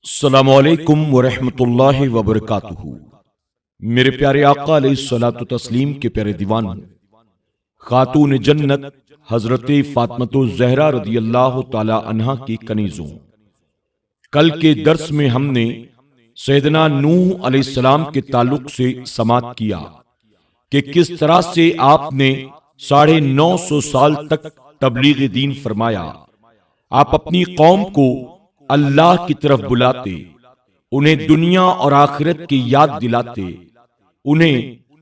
السلام علیکم ورحمۃ اللہ وبرکاتہ۔ میرے پیارے آقا علیہ الصلوۃ والتسلیم کے پیارے دیوان خاتون جنت حضرت فاطمۃ الزہرا رضی اللہ تعالی عنہا کی کنیزوں، کل کے درس میں ہم نے سیدنا نوح علیہ السلام کے تعلق سے سماعت کیا کہ کس طرح سے آپ نے 950 سال تک تبلیغ دین فرمایا۔ آپ اپنی قوم کو اللہ کی طرف بلاتے، انہیں دنیا اور آخرت کی یاد دلاتے، انہیں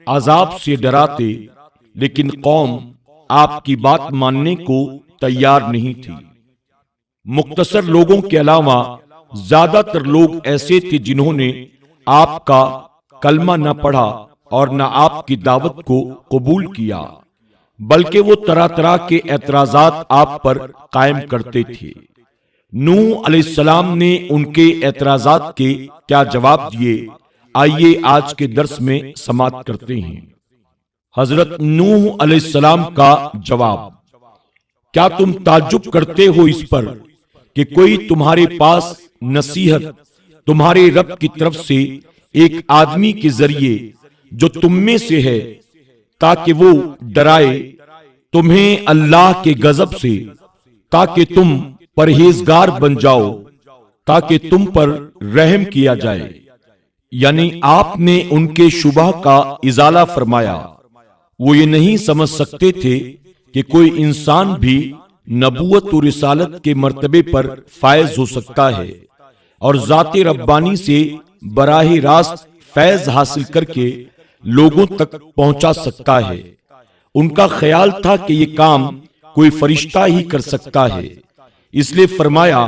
عذاب سے ڈراتے، لیکن قوم آپ کی بات ماننے کو تیار نہیں تھی۔ مختصر لوگوں کے علاوہ زیادہ تر لوگ ایسے تھے جنہوں نے آپ کا کلمہ نہ پڑھا اور نہ آپ کی دعوت کو قبول کیا، بلکہ وہ طرح طرح کے اعتراضات آپ پر قائم کرتے تھے۔ نوح علیہ السلام نے ان کے اعتراضات کے کیا جواب دیے، آئیے آج کے درس میں سماعت کرتے ہیں۔ حضرت نوح علیہ السلام کا جواب: کیا تم تعجب کرتے ہو اس پر کہ کوئی تمہارے پاس نصیحت تمہارے رب کی طرف سے ایک آدمی کے ذریعے جو تم میں سے ہے، تاکہ وہ ڈرائے تمہیں اللہ کے غضب سے، تاکہ تم پرہیزگار بن جاؤ، تاکہ تم پر رحم کیا جائے؟ یعنی آپ نے ان کے شبہ کا ازالہ فرمایا۔ وہ یہ نہیں سمجھ سکتے تھے کہ کوئی انسان بھی نبوت و رسالت کے مرتبے پر فائز ہو سکتا ہے اور ذات ربانی سے براہ راست فیض حاصل کر کے لوگوں تک پہنچا سکتا ہے۔ ان کا خیال تھا کہ یہ کام کوئی فرشتہ ہی کر سکتا ہے، اس لیے فرمایا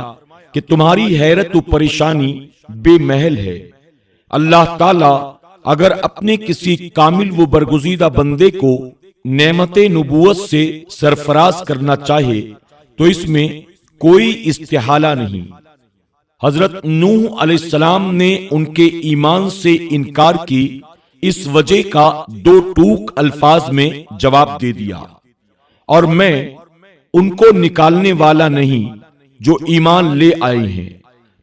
کہ تمہاری حیرت و پریشانی بے محل ہے۔ اللہ تعالیٰ اگر اپنے کسی کامل و برگزیدہ بندے کو نعمت نبوت سے سرفراز کرنا چاہے تو اس میں کوئی استحالہ نہیں۔ حضرت نوح علیہ السلام نے ان کے ایمان سے انکار کی اس وجہ کا 2 ٹوک الفاظ میں جواب دے دیا، اور میں ان کو نکالنے والا نہیں جو ایمان لے آئے ہیں،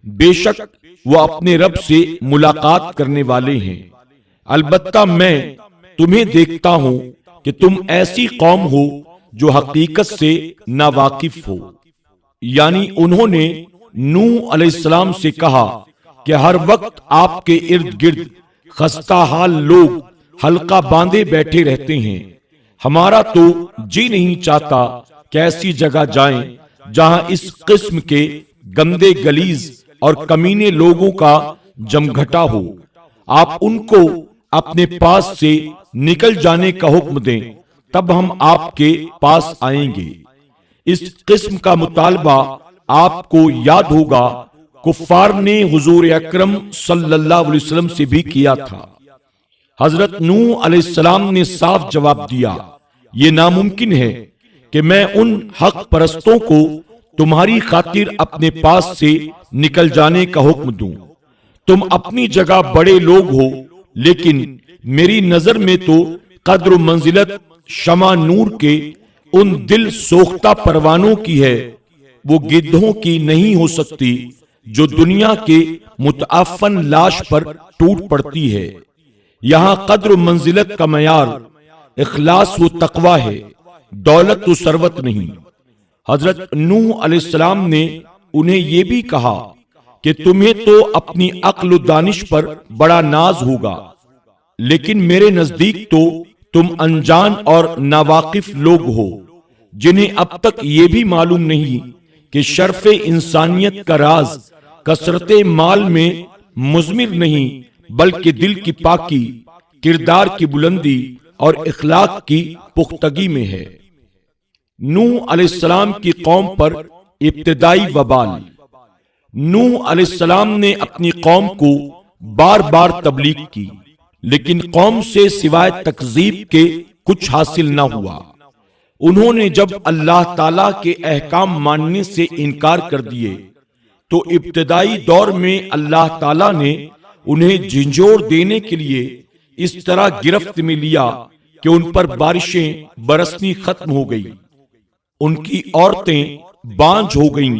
بے شک وہ اپنے رب سے ملاقات کرنے والے ہیں۔ البتہ میں تمہیں دیکھتا ہوں کہ تم ایسی قوم ہو جو حقیقت سے ناواقف ہو۔ یعنی انہوں نے نوح علیہ السلام سے کہا کہ ہر وقت آپ کے ارد گرد خستہ حال لوگ حلقہ باندھے بیٹھے رہتے ہیں، ہمارا تو جی نہیں چاہتا کہ ایسی جگہ جائیں جہاں اس قسم کے گندے گلیز اور کمینے لوگوں کا جمگھٹا ہو۔ آپ ان کو اپنے پاس سے نکل جانے کا حکم دیں، تب ہم آپ کے پاس آئیں گے۔ اس قسم کا مطالبہ آپ کو یاد ہوگا کفار نے حضور اکرم صلی اللہ علیہ وسلم سے بھی کیا تھا۔ حضرت نوح علیہ السلام نے صاف جواب دیا، یہ ناممکن ہے کہ میں ان حق پرستوں کو تمہاری خاطر اپنے پاس سے نکل جانے کا حکم دوں۔ تم اپنی جگہ بڑے لوگ ہو، لیکن میری نظر میں تو قدر و منزلت شمع نور کے ان دل سوختہ پروانوں کی ہے، وہ گدھوں کی نہیں ہو سکتی جو دنیا کے متعفن لاش پر ٹوٹ پڑتی ہے۔ یہاں قدر و منزلت کا معیار اخلاص و تقوی ہے، دولت و ثروت نہیں۔ حضرت نوح علیہ السلام نے انہیں یہ بھی کہا کہ تمہیں تو اپنی عقل و دانش پر بڑا ناز ہوگا، لیکن میرے نزدیک تو تم انجان اور ناواقف لوگ ہو، جنہیں اب تک یہ بھی معلوم نہیں کہ شرف انسانیت کا راز کثرت مال میں مضمر نہیں، بلکہ دل کی پاکی، کردار کی بلندی اور اخلاق کی پختگی میں ہے۔ نوح علیہ السلام کی قوم پر ابتدائی وبال۔ نوح علیہ السلام نے اپنی قوم کو بار بار تبلیغ کی، لیکن قوم سے سوائے تکذیب کے کچھ حاصل نہ ہوا۔ انہوں نے جب اللہ تعالیٰ کے احکام ماننے سے انکار کر دیے تو ابتدائی دور میں اللہ تعالیٰ نے انہیں جھنجھوڑ دینے کے لیے اس طرح گرفت میں لیا کہ ان پر بارشیں برسنی ختم ہو گئی، ان کی عورتیں بانجھ ہو گئیں،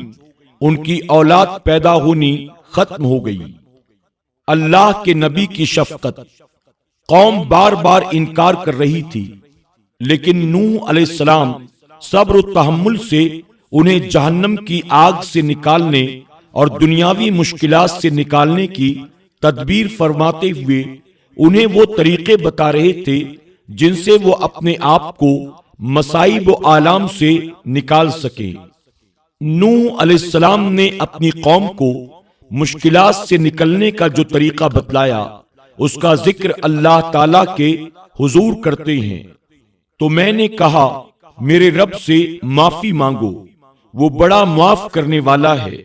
ان کی اولاد پیدا ہونی ختم ہو گئی۔ اللہ کے نبی کی شفقت، قوم بار بار انکار کر رہی تھی، لیکن نوح علیہ السلام صبر و تحمل سے انہیں جہنم کی آگ سے نکالنے اور دنیاوی مشکلات سے نکالنے کی تدبیر فرماتے ہوئے انہیں وہ طریقے بتا رہے تھے جن سے وہ اپنے آپ کو مصائب و آلام سے نکال سکے۔ نوح علیہ السلام نے اپنی قوم کو مشکلات سے نکلنے کا جو طریقہ بتلایا، اس کا ذکر اللہ تعالی کے حضور کرتے ہیں۔ تو میں نے کہا میرے رب سے معافی مانگو، وہ بڑا معاف کرنے والا ہے،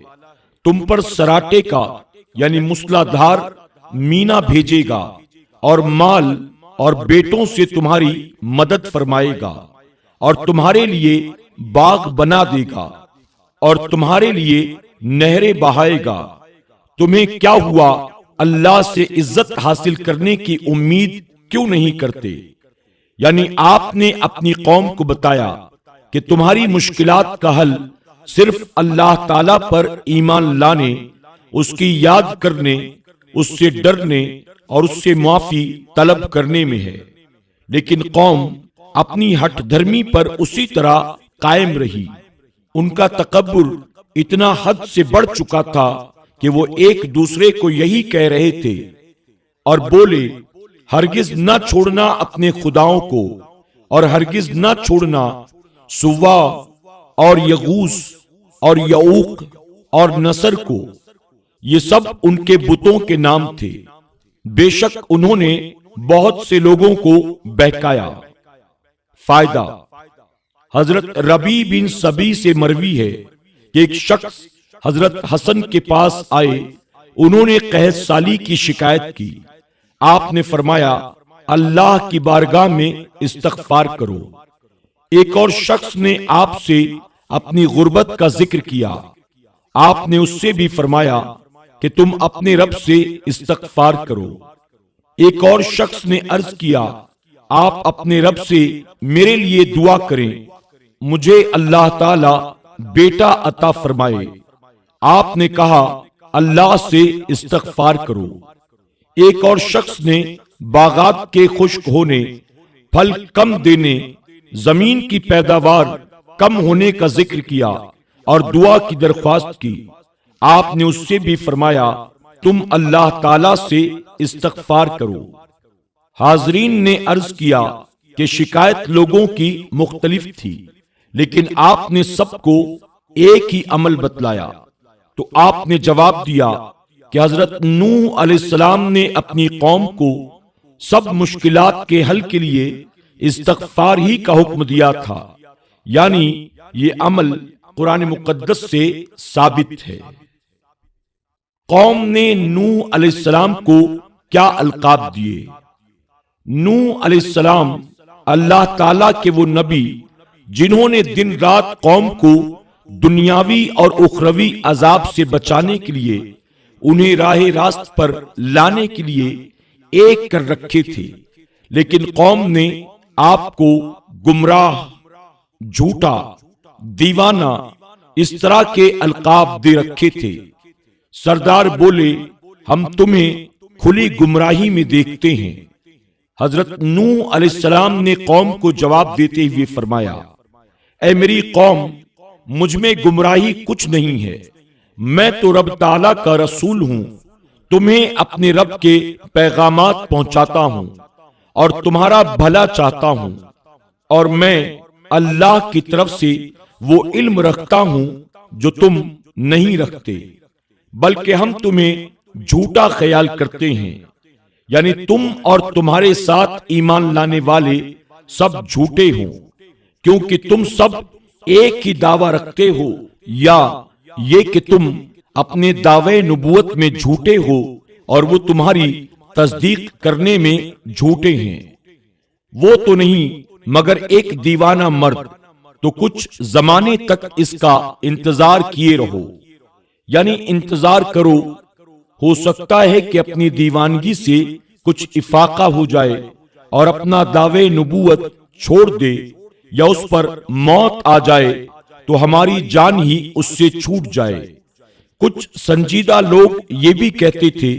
تم پر سراٹے کا یعنی مسلح دھار مینا بھیجے گا اور مال اور بیٹوں سے تمہاری مدد فرمائے گا اور تمہارے لیے باغ بنا دے گا اور تمہارے لیے نہریں بہائے گا۔ تمہیں کیا ہوا؟ اللہ سے عزت حاصل کرنے کی امید کیوں نہیں کرتے؟ یعنی آپ نے اپنی قوم کو بتایا کہ تمہاری مشکلات کا حل صرف اللہ تعالی پر ایمان لانے، اس کی یاد کرنے، اس سے ڈرنے اور اس سے معافی طلب کرنے میں ہے۔ لیکن قوم اپنی ہٹ دھرمی پر اسی طرح قائم رہی۔ ان کا تکبر اتنا حد سے بڑھ چکا تھا کہ وہ ایک دوسرے کو یہی کہہ رہے تھے اور بولے، ہرگز نہ چھوڑنا اپنے خداؤں کو، اور ہرگز نہ چھوڑنا سوا اور یغوث اور یعوق اور نصر کو۔ یہ سب ان کے بتوں کے نام تھے۔ بے شک انہوں نے بہت سے لوگوں کو بہکایا۔ فائدہ: حضرت ربیع بن سبی سے مروی ہے کہ ایک شخص حضرت حسن کے پاس آئے، انہوں نے قحط سالی کی شکایت کی۔ آپ نے فرمایا، اللہ کی بارگاہ میں استغفار کرو۔ ایک اور شخص نے آپ سے اپنی غربت کا ذکر کیا، آپ نے اس سے بھی فرمایا کہ تم اپنے رب سے استغفار کرو۔ ایک اور شخص نے عرض کیا، آپ اپنے رب سے میرے لیے دعا کریں، مجھے اللہ تعالی بیٹا عطا فرمائے۔ آپ نے کہا، اللہ سے استغفار کرو۔ ایک اور شخص نے باغات کے خشک ہونے، پھل کم دینے، زمین کی پیداوار کم ہونے کا ذکر کیا اور دعا کی درخواست کی۔ آپ نے اس سے بھی فرمایا، تم اللہ تعالی سے استغفار کرو۔ حاضرین نے عرض کیا کہ شکایت لوگوں کی مختلف تھی، لیکن آپ نے سب کو ایک ہی عمل بتلایا۔ تو آپ نے جواب دیا کہ حضرت نوح علیہ السلام نے اپنی قوم کو سب مشکلات کے حل کے لیے استغفار ہی کا حکم دیا تھا، یعنی یہ عمل قرآن مقدس سے ثابت ہے۔ قوم نے نوح علیہ السلام کو کیا القاب دیے؟ نوح علیہ السلام اللہ تعالیٰ کے وہ نبی جنہوں نے دن رات قوم کو دنیاوی اور اخروی عذاب سے بچانے کے لیے، انہیں راہ راست پر لانے کے لیے ایک کر رکھے تھے، لیکن قوم نے آپ کو گمراہ، جھوٹا، دیوانہ اس طرح کے القاب دے رکھے تھے۔ سردار بولے، ہم تمہیں کھلی گمراہی میں دیکھتے ہیں۔ حضرت نوح علیہ السلام نے قوم کو جواب دیتے ہوئے فرمایا، اے میری قوم، مجھ میں گمراہی کچھ نہیں ہے، میں تو رب تعالیٰ کا رسول ہوں، تمہیں اپنے رب کے پیغامات پہنچاتا ہوں اور تمہارا بھلا چاہتا ہوں، اور میں اللہ کی طرف سے وہ علم رکھتا ہوں جو تم نہیں رکھتے، بلکہ ہم تمہیں جھوٹا خیال کرتے ہیں، یعنی تم اور تمہارے ساتھ ایمان لانے والے سب جھوٹے ہوں، کیونکہ تم سب ایک ہی دعویٰ رکھتے ہو، یا یہ کہ تم اپنے دعوے نبوت میں جھوٹے ہو اور وہ تمہاری تصدیق کرنے میں جھوٹے ہیں۔ وہ تو نہیں مگر ایک دیوانہ مرد، تو کچھ زمانے تک اس کا انتظار کیے رہو، یعنی انتظار کرو، ہو سکتا ہے کہ اپنی دیوانگی سے کچھ افاقہ ہو جائے اور اپنا دعوے نبوت چھوڑ دے، یا اس پر موت آ جائے تو ہماری جان ہی اس سے چھوٹ جائے۔ کچھ سنجیدہ لوگ یہ بھی کہتے تھے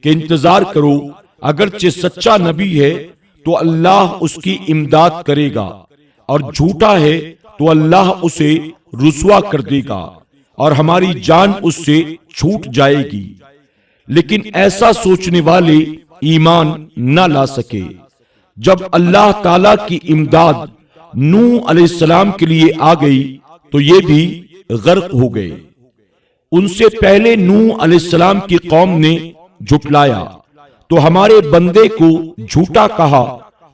کہ انتظار کرو، اگرچہ سچا نبی ہے تو اللہ اس کی امداد کرے گا، اور جھوٹا ہے تو اللہ اسے رسوا کر دے گا اور ہماری جان اس سے چھوٹ جائے گی۔ لیکن ایسا سوچنے والے ایمان نہ لا سکے۔ جب اللہ تعالی کی امداد نوح علیہ السلام کے لیے آ گئی تو یہ بھی غرق ہو گئے۔ ان سے پہلے نوح علیہ السلام کی قوم نے جھٹلایا تو ہمارے بندے کو جھوٹا کہا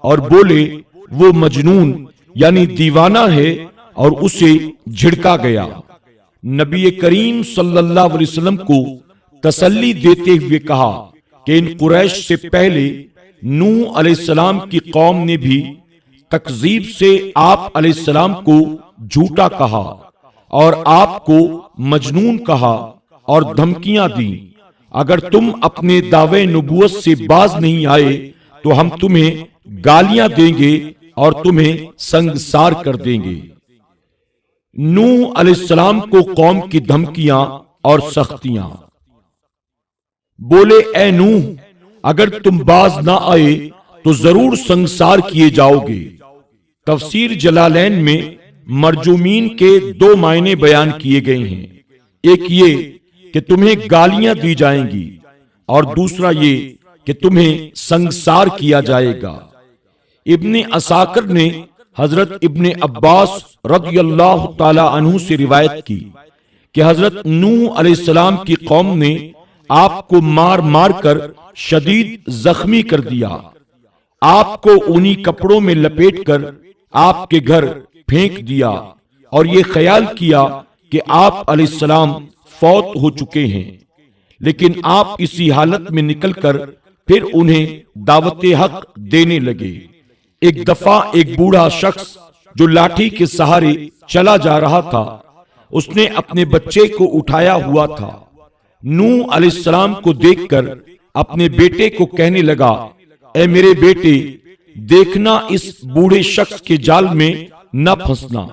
اور بولے وہ مجنون یعنی دیوانہ ہے، اور اسے جھڑکا گیا۔ نبی کریم صلی اللہ علیہ وسلم کو تسلی دیتے ہوئے کہا کہ ان قریش سے پہلے نوح علیہ السلام کی قوم نے بھی تکذیب سے آپ علیہ السلام کو جھوٹا کہا اور آپ کو مجنون کہا اور دھمکیاں دیں۔ اگر تم اپنے دعوے نبوت سے باز نہیں آئے تو ہم تمہیں گالیاں دیں گے اور تمہیں سنگسار کر دیں گے۔ نوح علیہ السلام کو قوم کی دھمکیاں اور سختیاں۔ بولے اے نوح، اگر تم باز نہ آئے تو ضرور سنگسار کیے جاؤ گے۔ تفسیر جلالین میں مرجومین کے دو معنی بیان کیے گئے ہیں، ایک یہ کہ تمہیں گالیاں دی جائیں گی اور دوسرا یہ کہ تمہیں سنگسار کیا جائے گا۔ ابن عساکر نے حضرت ابن عباس رضی اللہ تعالی عنہ سے روایت کی کہ حضرت نوح علیہ السلام کی قوم نے آپ کو مار مار کر شدید زخمی کر دیا، آپ کو اونی کپڑوں میں لپیٹ کر آپ کے گھر پھینک دیا اور یہ خیال کیا کہ آپ علیہ السلام فوت ہو چکے ہیں، لیکن آپ اسی حالت میں نکل کر پھر انہیں دعوت حق دینے لگے۔ ایک دفعہ ایک بوڑھا شخص جو لاٹھی کے سہارے چلا جا رہا تھا، اس نے اپنے بچے کو اٹھایا ہوا تھا۔ نوح علیہ السلام کو دیکھ کر اپنے بیٹے کو کہنے لگا، اے میرے بیٹے، دیکھنا اس بوڑھے شخص کے جال میں نہ پھنسنا،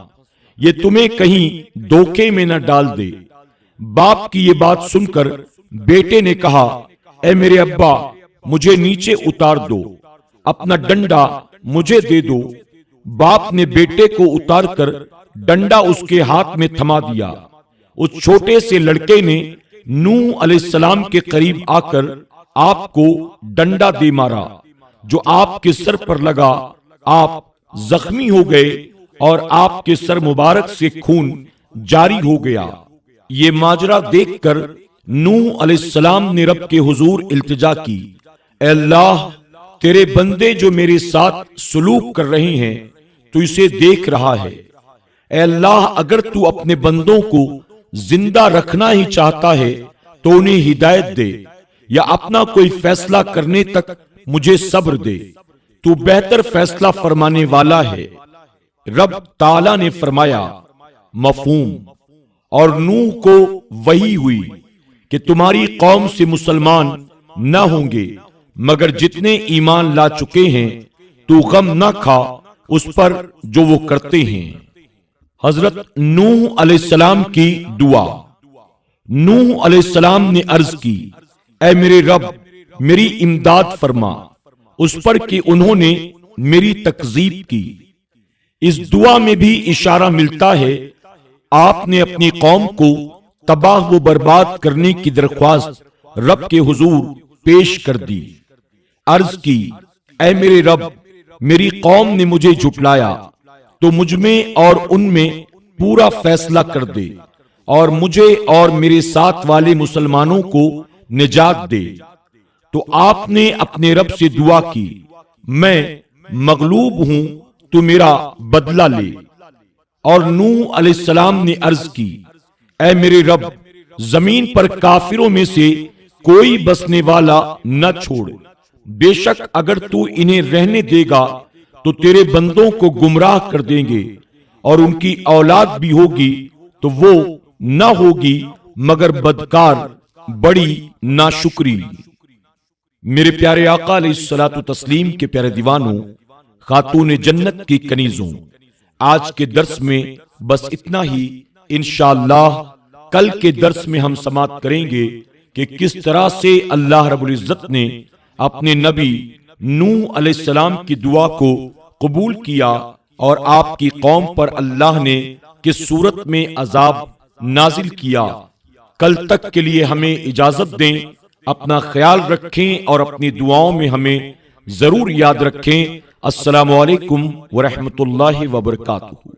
یہ تمہیں کہیں دھوکے میں نہ ڈال دے۔ باپ کی یہ بات سن کر بیٹے نے کہا، اے میرے ابا، مجھے نیچے اتار دو، اپنا ڈنڈا مجھے دے دو۔ باپ نے بیٹے کو اتار کر ڈنڈا اس کے ہاتھ میں تھما دیا۔ اس چھوٹے سے لڑکے نے نوح علیہ السلام کے قریب آ کر آپ کو ڈنڈا دے مارا، جو آپ کے سر پر لگا۔ آپ زخمی ہو گئے اور آپ کے سر مبارک سے خون جاری ہو گیا۔ یہ ماجرا دیکھ کر نوح علیہ السلام نے رب کے حضور التجا کی، اے اللہ، تیرے بندے جو میرے ساتھ سلوک کر رہے ہیں تو اسے دیکھ رہا ہے۔ اے اللہ، اگر تو اپنے بندوں کو زندہ رکھنا ہی چاہتا ہے تو انہیں ہدایت دے، یا اپنا کوئی فیصلہ کرنے تک مجھے صبر دے، تو بہتر فیصلہ فرمانے والا ہے۔ رب تعالی نے فرمایا، مفہوم۔ اور نوح کو وحی ہوئی کہ تمہاری قوم سے مسلمان نہ ہوں گے مگر جتنے ایمان لا چکے ہیں، تو غم نہ کھا اس پر جو وہ کرتے ہیں۔ حضرت نوح علیہ السلام کی دعا۔ نوح علیہ السلام نے عرض کی، اے میرے رب، میری امداد فرما اس پر کہ انہوں نے میری تکذیب کی۔ اس دعا میں بھی اشارہ ملتا ہے آپ نے اپنی قوم کو تباہ و برباد کرنے کی درخواست رب کے حضور پیش کر دی۔ عرض کی، اے میرے رب، میری قوم نے مجھے جھٹلایا تو مجھ میں اور ان میں پورا فیصلہ کر دے، اور مجھے اور میرے ساتھ والے مسلمانوں کو نجات دے۔ تو آپ نے اپنے رب سے دعا کی، میں مغلوب ہوں تو میرا بدلہ لے۔ اور نوح علیہ السلام نے عرض کی، اے میرے رب، زمین پر کافروں میں سے کوئی بسنے والا نہ چھوڑ، بے شک اگر تو انہیں رہنے دے گا تو تیرے بندوں کو گمراہ کر دیں گے، اور ان کی اولاد بھی ہوگی تو وہ نہ ہوگی مگر بدکار، بڑی ناشکری۔ میرے پیارے آقا علیہ الصلوۃ والتسلیم کے پیارے دیوانوں، خاتون جنت کی کنیزوں، آج کے درس میں بس اتنا ہی۔ انشاءاللہ کل کے درس میں ہم سماعت کریں گے کہ کس طرح سے اللہ رب العزت نے اپنے نبی نوح علیہ السلام کی دعا کو قبول کیا اور آپ کی قوم پر اللہ نے کس صورت میں عذاب نازل کیا۔ کل تک کے لیے ہمیں اجازت دیں، اپنا خیال رکھیں اور اپنی دعاؤں میں ہمیں ضرور یاد رکھیں۔ السلام علیکم ورحمۃ اللہ وبرکاتہ۔